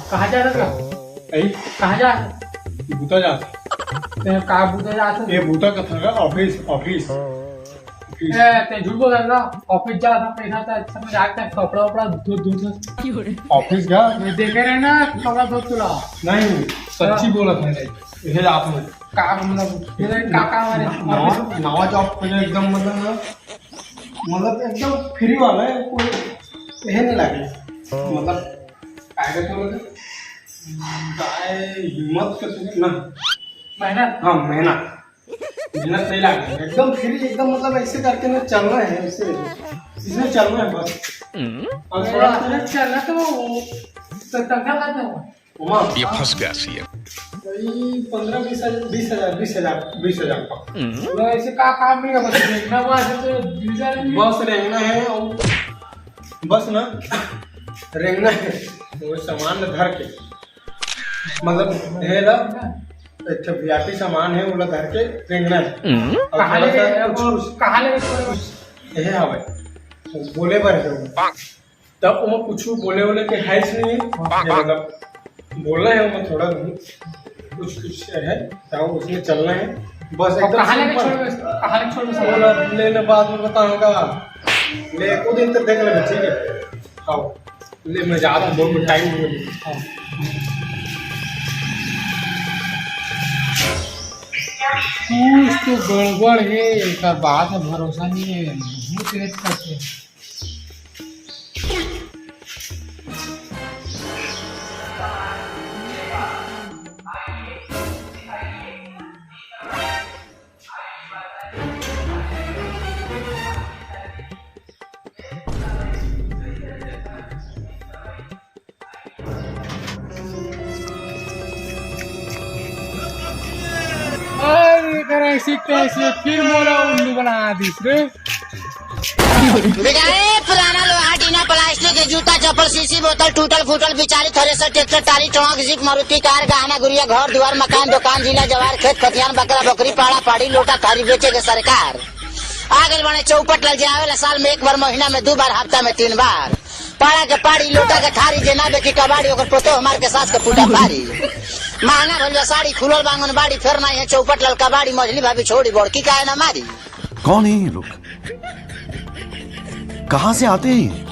कहाँ जा रहा था? कहाँ जा? बूता जा कहाँ बूता जा? ये बूता का था ऑफिस ऑफिस ते झूठ बोल रहा था। ऑफिस जा रहा था, पैसा था, समझ आता है, कपड़ा वपड़ा धो ऑफिस गया देखे रहे ना, कपड़ा धो तुला नहीं सच्ची बोला था ये आप में का मतलब काका हमारे नवा जॉब पे एकदम मतलब एकदम फ्री वाला है, कोई नहीं लगे मतलब काय हिम्मत करते ना मेहनत। हाँ मेहनत नहीं लगे एकदम फ्री एकदम मतलब ऐसे करके ना चलना है, ऐसे इसमें चलना है बस। और थोड़ा चलना तो तंगा करता ये फंस गया सी है 15-20 हजार का ऐसे का काम नहीं है, बस देखना बस रेंगना है और बस ना रेंगना है वो सामान धर के मतलब ये ला अच्छा वीआईपी सामान है वो धर के रेंगना है। कहाँ ले ये हाँ भाई बोले पर है तब वो कुछ बोले के है नहीं मतलब बोलना है वो थोड़ा कुछ है तो उसमें चलना है बस एकदम लेने बाद में बताऊंगा ले एक दिन तक देख लेना ठीक है। हाँ ले मैं जा रहा हूँ बहुत टाइम कुछ तो गड़बड़ है, का बात है, भरोसा नहीं है, मुंह तेज करते ऐसी कैसे फिर मोरा उल्लू बना दिस रे। पुराना लोहा टीना प्लास्टिक जूता चप्पल शीशी बोतल टूटल फूटल बिचारी थ्रेसर ट्रैक्टर टाली ट्रक जीप मारुति कार गहना गुड़िया घर द्वार मकान दुकान जिला जवार खेत खतियान बकरा बकरी पाड़ा पाड़ी लोटा थारी बेचे के सरकार आगे बने चौपट लग जावे साल में एक बार महीना में 2 बार हफ्ता में 3 बार पाड़ा के पाड़ी लोटा के थारी जेना बेकी कबाड़ी ओकर पोतो हमार के सास के फूटा पारी महंगा भलिया साड़ी खुलल बांगन बाड़ी फिर नहीं है चौपट लल कबाड़ी मझली भाभी छोड़ी बड़की काहे ना मारी। कौन है ये लोग, कहाँ से आते हैं?